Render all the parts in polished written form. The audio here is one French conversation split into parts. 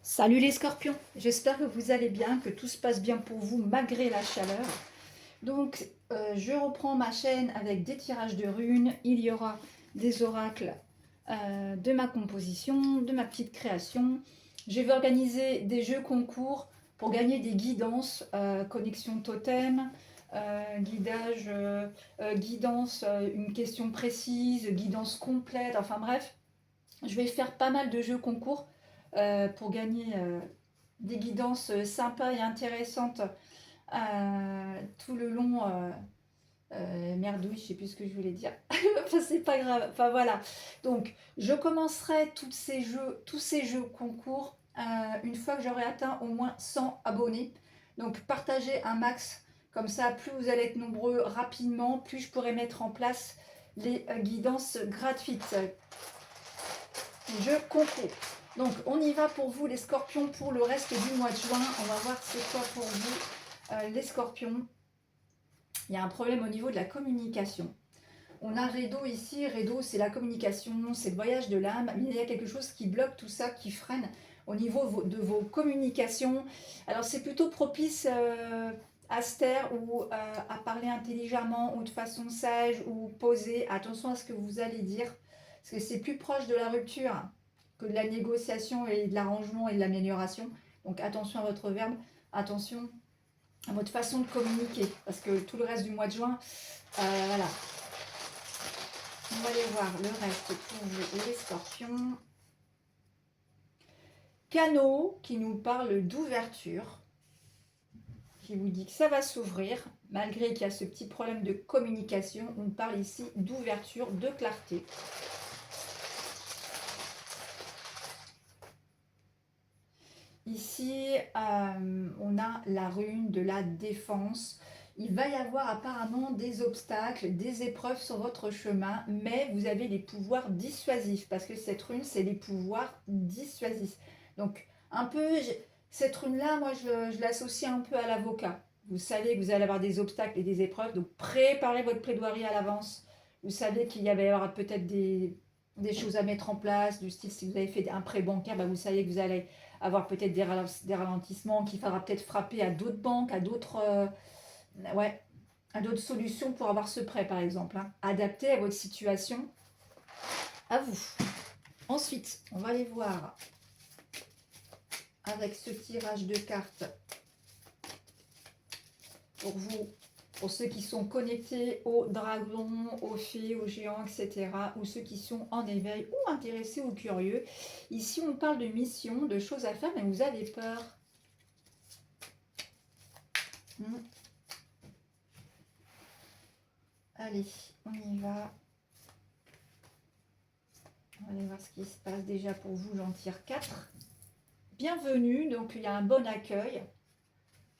Salut les scorpions, j'espère que vous allez bien, que tout se passe bien pour vous malgré la chaleur. Donc je reprends ma chaîne avec des tirages de runes, il y aura des oracles de ma composition, de ma petite création. Je vais organiser des jeux concours pour gagner des guidances, connexion totem, guidage, guidance, une question précise, guidance complète, enfin bref. Je vais faire pas mal de jeux concours pour gagner des guidances sympas et intéressantes tout le long. Merdouille, je sais plus ce que je voulais dire. Enfin, c'est pas grave. Enfin voilà. Donc, je commencerai tous ces jeux concours une fois que j'aurai atteint au moins 100 abonnés. Donc, partagez un max. Comme ça, plus vous allez être nombreux rapidement, plus je pourrai mettre en place les guidances gratuites. Jeux concours. Donc, on y va pour vous, les scorpions, pour le reste du mois de juin. On va voir c'est quoi pour vous, les scorpions. Il y a un problème au niveau de la communication. On a Redo ici. Redo, c'est la communication, c'est le voyage de l'âme. Mais il y a quelque chose qui bloque tout ça, qui freine au niveau de vos communications. Alors, c'est plutôt propice à se taire ou à parler intelligemment ou de façon sage ou posée. Attention à ce que vous allez dire, parce que c'est plus proche de la rupture que de la négociation et de l'arrangement et de l'amélioration. Donc, attention à votre verbe, attention à votre façon de communiquer, parce que tout le reste du mois de juin, voilà. On va aller voir le reste pour vous, les scorpions. Canot qui nous parle d'ouverture, qui vous dit que ça va s'ouvrir, malgré qu'il y a ce petit problème de communication. On parle ici d'ouverture, de clarté. Ici, on a la rune de la défense. Il va y avoir apparemment des obstacles, des épreuves sur votre chemin, mais vous avez les pouvoirs dissuasifs, parce que cette rune, c'est les pouvoirs dissuasifs. Donc, un peu, cette rune-là, moi, je l'associe un peu à l'avocat. Vous savez que vous allez avoir des obstacles et des épreuves, donc préparez votre plaidoirie à l'avance. Vous savez qu'il y aura peut-être des choses à mettre en place, du style si vous avez fait un prêt bancaire, vous savez que vous allez avoir peut-être des ralentissements, qu'il faudra peut-être frapper à d'autres banques, à d'autres ouais, à d'autres solutions pour avoir ce prêt par exemple, hein, adapté à votre situation, à vous. Ensuite, on va aller voir avec ce tirage de cartes pour vous, pour ceux qui sont connectés aux dragons, aux fées, aux géants, etc. Ou ceux qui sont en éveil ou intéressés ou curieux. Ici, on parle de mission, de choses à faire, mais vous avez peur. Allez, on y va. On va aller voir ce qui se passe déjà pour vous. J'en tire 4. Bienvenue, donc il y a un bon accueil.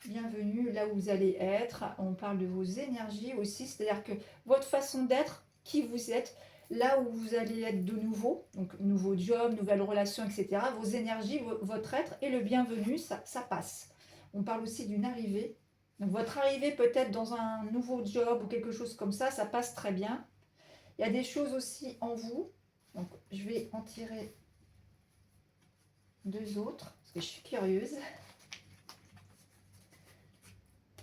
Bienvenue là où vous allez être. On parle de vos énergies aussi, c'est-à-dire que votre façon d'être, qui vous êtes, là où vous allez être de nouveau, donc nouveau job, nouvelle relation, etc. Vos énergies, votre être et le bienvenu, ça passe. On parle aussi d'une arrivée. Donc votre arrivée peut-être dans un nouveau job ou quelque chose comme ça passe très bien. Il y a des choses aussi en vous. Donc je vais en tirer 2 autres, parce que je suis curieuse.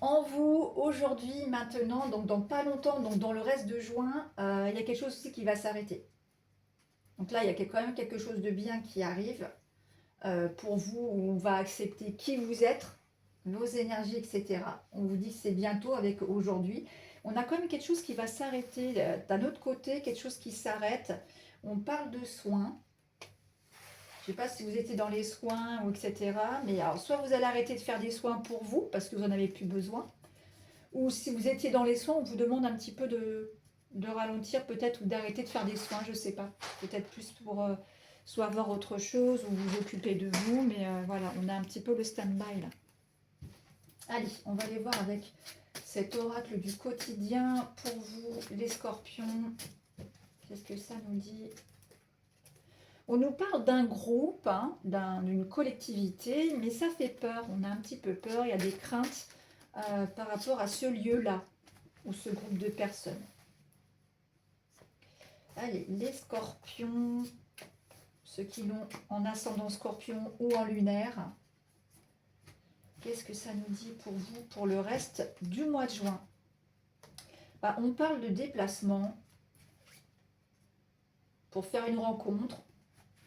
En vous, aujourd'hui, maintenant, donc dans pas longtemps, donc dans le reste de juin, il y a quelque chose aussi qui va s'arrêter. Donc là, il y a quand même quelque chose de bien qui arrive pour vous, où on va accepter qui vous êtes, vos énergies, etc. On vous dit que c'est bientôt avec aujourd'hui. On a quand même quelque chose qui va s'arrêter. D'un autre côté, quelque chose qui s'arrête. On parle de soins. Je ne sais pas si vous étiez dans les soins ou etc. Mais alors, soit vous allez arrêter de faire des soins pour vous parce que vous n'en avez plus besoin. Ou si vous étiez dans les soins, on vous demande un petit peu de ralentir peut-être ou d'arrêter de faire des soins. Je ne sais pas. Peut-être plus pour soit voir autre chose ou vous occuper de vous. Mais voilà, on a un petit peu le stand-by là. Allez, on va aller voir avec cet oracle du quotidien pour vous, les scorpions. Qu'est-ce que ça nous dit ? On nous parle d'un groupe, hein, d'une collectivité, mais ça fait peur. On a un petit peu peur, il y a des craintes par rapport à ce lieu-là, ou ce groupe de personnes. Allez, les scorpions, ceux qui l'ont en ascendant scorpion ou en lunaire. Qu'est-ce que ça nous dit pour vous pour le reste du mois de juin? Bah, on parle de déplacement pour faire une rencontre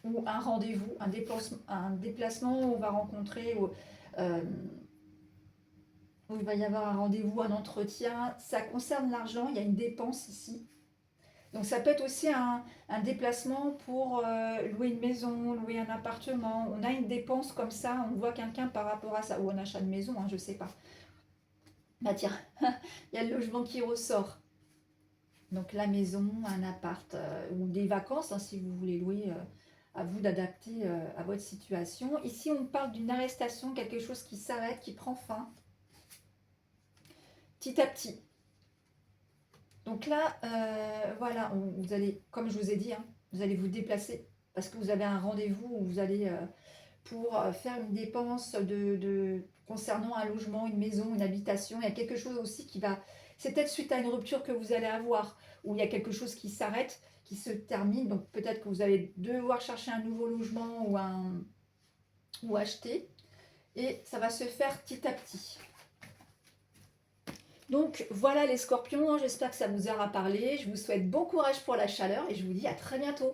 ou un rendez-vous, un déplacement où on va rencontrer, où il va y avoir un rendez-vous, un entretien. Ça concerne l'argent, il y a une dépense ici. Donc ça peut être aussi un déplacement pour louer une maison, louer un appartement. On a une dépense comme ça, on voit quelqu'un par rapport à ça. Ou un achat de maison, hein, je ne sais pas. Bah tiens, il y a le logement qui ressort. Donc la maison, un appart ou des vacances, hein, si vous voulez louer, à vous d'adapter à votre situation. Ici, on parle d'une arrestation, quelque chose qui s'arrête, qui prend fin, petit à petit. Donc là, voilà, vous allez, comme je vous ai dit, hein, vous allez vous déplacer parce que vous avez un rendez-vous où vous allez pour faire une dépense concernant un logement, une maison, une habitation. Il y a quelque chose aussi qui va... C'est peut-être suite à une rupture que vous allez avoir, où il y a quelque chose qui s'arrête, qui se termine. Donc peut-être que vous allez devoir chercher un nouveau logement ou acheter. Et ça va se faire petit à petit. Donc voilà les scorpions, j'espère que ça vous aura parlé. Je vous souhaite bon courage pour la chaleur et je vous dis à très bientôt.